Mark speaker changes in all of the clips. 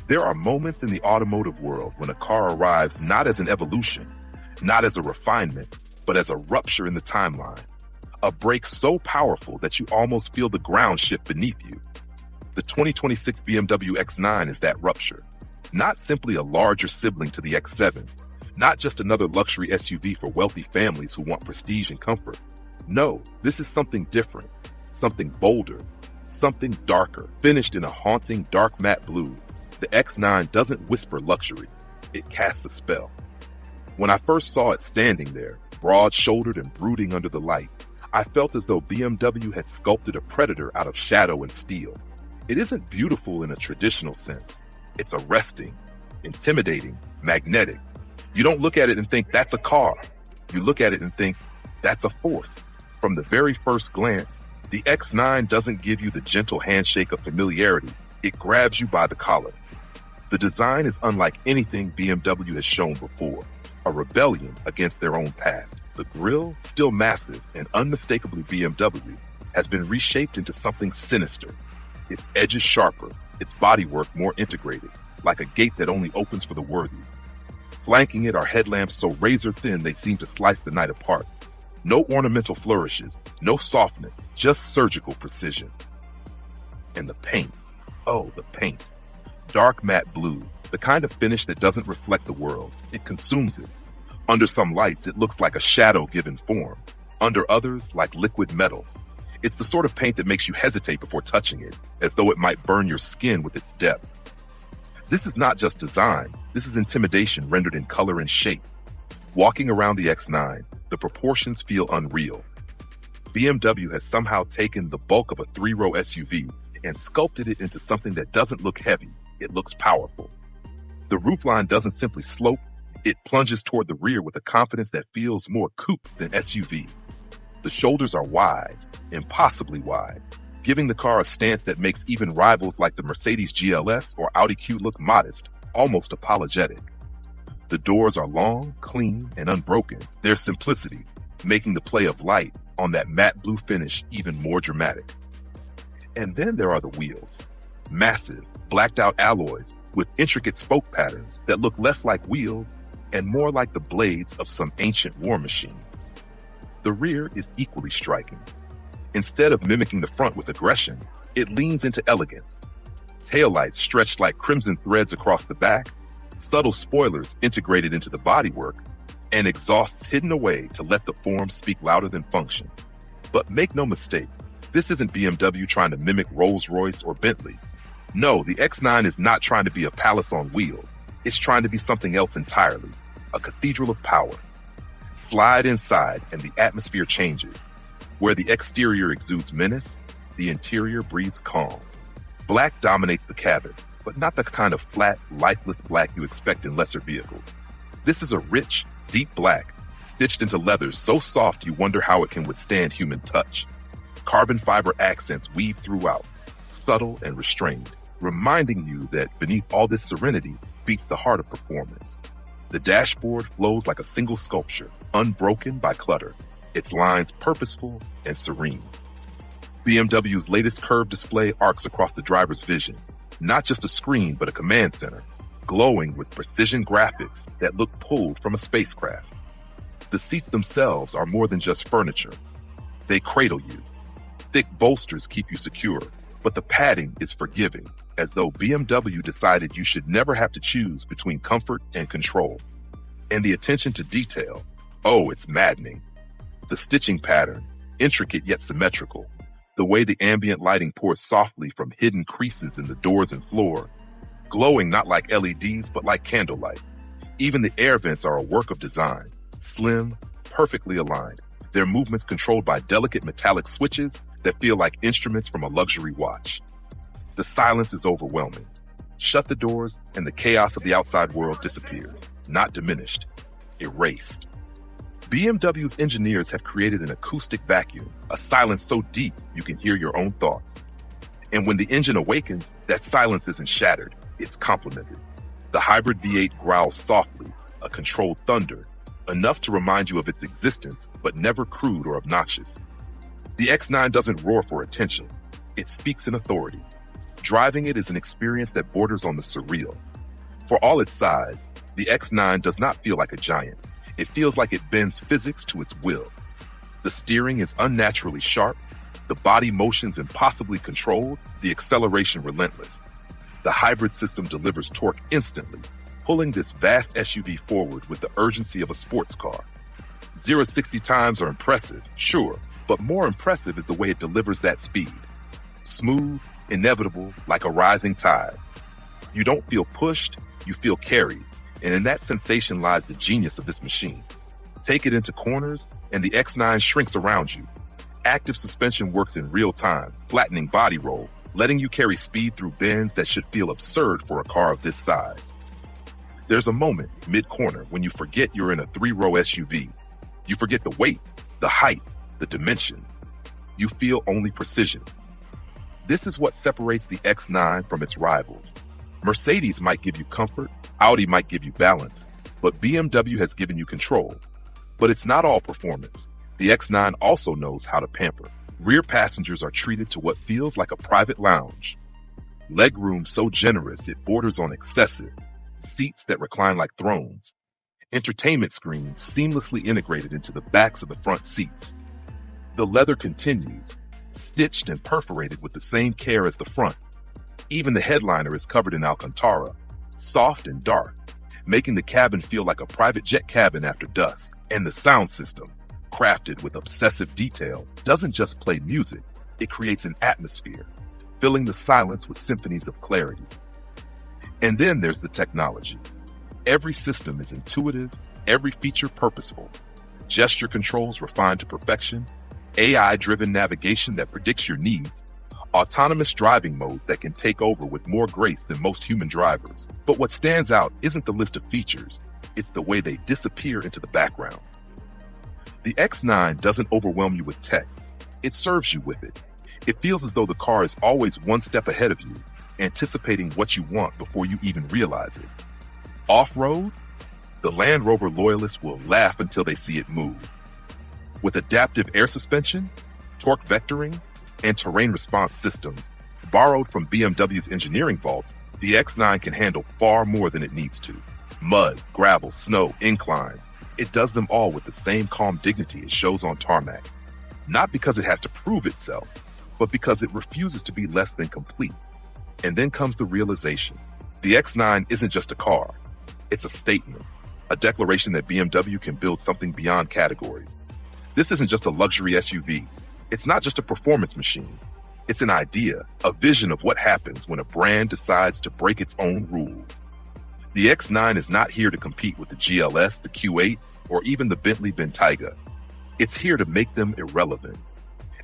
Speaker 1: There are moments in the automotive world when a car arrives not as an evolution, not as a refinement, but as a rupture in the timeline. A break so powerful that you almost feel the ground shift beneath you. The 2026 BMW X9 is that rupture. Not simply a larger sibling to the X7, not just another luxury SUV for wealthy families who want prestige and comfort. No, this is something different, something bolder, something darker, finished in a haunting dark matte blue. The X9 doesn't whisper luxury, it casts a spell. When I first saw it standing there, broad-shouldered and brooding under the light, I felt as though BMW had sculpted a predator out of shadow and steel. It isn't beautiful in a traditional sense. It's arresting, intimidating, magnetic. You don't look at it and think that's a car. You look at it and think that's a force. From the very first glance, the X9 doesn't give you the gentle handshake of familiarity. It grabs you by the collar. The design is unlike anything BMW has shown before. A rebellion against their own past. The grille, still massive and unmistakably BMW, has been reshaped into something sinister. Its edges sharper, its bodywork more integrated, like a gate that only opens for the worthy. Flanking it are headlamps so razor thin they seem to slice the night apart. No ornamental flourishes, no softness, just surgical precision. And the paint. Oh, the paint. Dark matte blue, the kind of finish that doesn't reflect the world. It consumes it. Under some lights, it looks like a shadow given form. Under others, like liquid metal. It's the sort of paint that makes you hesitate before touching it, as though it might burn your skin with its depth. This is not just design, this is intimidation rendered in color and shape. Walking around the X9, the proportions feel unreal. BMW has somehow taken the bulk of a three-row SUV and sculpted it into something that doesn't look heavy, it looks powerful. The roofline doesn't simply slope, it plunges toward the rear with a confidence that feels more coupe than SUV. The shoulders are wide, impossibly wide, giving the car a stance that makes even rivals like the Mercedes GLS or Audi Q look modest, almost apologetic. The doors are long, clean, and unbroken, their simplicity making the play of light on that matte blue finish even more dramatic. And then there are the wheels. Massive, blacked-out alloys with intricate spoke patterns that look less like wheels and more like the blades of some ancient war machine. The rear is equally striking. Instead of mimicking the front with aggression, it leans into elegance. Taillights stretched like crimson threads across the back, subtle spoilers integrated into the bodywork, and exhausts hidden away to let the form speak louder than function. But make no mistake, this isn't BMW trying to mimic Rolls-Royce or Bentley. No, the X9 is not trying to be a palace on wheels. It's trying to be something else entirely, a cathedral of power. Slide inside and the atmosphere changes. Where the exterior exudes menace, the interior breathes calm. Black dominates the cabin, but not the kind of flat, lifeless black you expect in lesser vehicles. This is a rich, deep black, stitched into leathers so soft you wonder how it can withstand human touch. Carbon fiber accents weave throughout, subtle and restrained, reminding you that beneath all this serenity beats the heart of performance. The dashboard flows like a single sculpture, unbroken by clutter, its lines purposeful and serene. BMW's latest curved display arcs across the driver's vision, not just a screen but a command center, glowing with precision graphics that look pulled from a spacecraft. The seats themselves are more than just furniture. They cradle you. Thick bolsters keep you secure, but the padding is forgiving, as though BMW decided you should never have to choose between comfort and control. And the attention to detail, oh, it's maddening. The stitching pattern, intricate yet symmetrical. The way the ambient lighting pours softly from hidden creases in the doors and floor, glowing not like LEDs but like candlelight. Even the air vents are a work of design, slim, perfectly aligned. Their movements controlled by delicate metallic switches that feel like instruments from a luxury watch. The silence is overwhelming. Shut the doors and the chaos of the outside world disappears, not diminished, erased. BMW's engineers have created an acoustic vacuum, a silence so deep you can hear your own thoughts. And when the engine awakens, that silence isn't shattered, it's complemented. The hybrid V8 growls softly, a controlled thunder, enough to remind you of its existence, but never crude or obnoxious. The X9 doesn't roar for attention. It speaks in authority. Driving it is an experience that borders on the surreal. For all its size, the X9 does not feel like a giant. It feels like it bends physics to its will. The steering is unnaturally sharp, the body motions impossibly controlled, the acceleration relentless. The hybrid system delivers torque instantly, pulling this vast SUV forward with the urgency of a sports car. 0-60 times are impressive, sure, but more impressive is the way it delivers that speed. Smooth, inevitable, like a rising tide. You don't feel pushed, you feel carried, and in that sensation lies the genius of this machine. Take it into corners, and the X9 shrinks around you. Active suspension works in real time, flattening body roll, letting you carry speed through bends that should feel absurd for a car of this size. There's a moment, mid-corner, when you forget you're in a 3-row SUV. You forget the weight, the height, the dimensions. You feel only precision. This is what separates the X9 from its rivals. Mercedes might give you comfort, Audi might give you balance, but BMW has given you control. But it's not all performance. The X9 also knows how to pamper. Rear passengers are treated to what feels like a private lounge. Legroom so generous it borders on excessive. Seats that recline like thrones. Entertainment screens seamlessly integrated into the backs of the front seats. The leather continues, stitched and perforated with the same care as the front. Even the headliner is covered in Alcantara, soft and dark, making the cabin feel like a private jet cabin after dusk. And the sound system, crafted with obsessive detail, doesn't just play music, it creates an atmosphere, filling the silence with symphonies of clarity. And then there's the technology. Every system is intuitive, every feature purposeful. Gesture controls refined to perfection, AI-driven navigation that predicts your needs, autonomous driving modes that can take over with more grace than most human drivers. But what stands out isn't the list of features, it's the way they disappear into the background. The X9 doesn't overwhelm you with tech, it serves you with it. It feels as though the car is always one step ahead of you, anticipating what you want before you even realize it. Off-road? The Land Rover loyalists will laugh until they see it move. With adaptive air suspension, torque vectoring, and terrain response systems, borrowed from BMW's engineering vaults, the X9 can handle far more than it needs to. Mud, gravel, snow, inclines. It does them all with the same calm dignity it shows on tarmac. Not because it has to prove itself, but because it refuses to be less than complete. And then comes the realization. The X9 isn't just a car. It's a statement, a declaration that BMW can build something beyond categories. This isn't just a luxury SUV. It's not just a performance machine. It's an idea, a vision of what happens when a brand decides to break its own rules. The X9 is not here to compete with the GLS, the Q8, or even the Bentley Bentayga. It's here to make them irrelevant.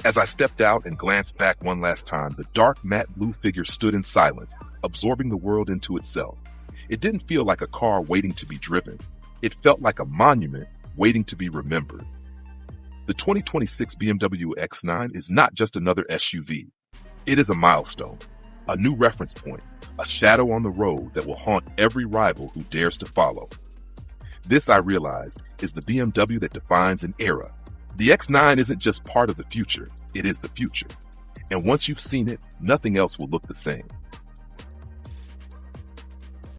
Speaker 1: As I stepped out and glanced back one last time, the dark matte blue figure stood in silence, absorbing the world into itself. It didn't feel like a car waiting to be driven. It felt like a monument waiting to be remembered. The 2026 BMW X9 is not just another SUV. It is a milestone, a new reference point, a shadow on the road that will haunt every rival who dares to follow. This, I realized, is the BMW that defines an era. The X9 isn't just part of the future, it is the future. And once you've seen it, nothing else will look the same.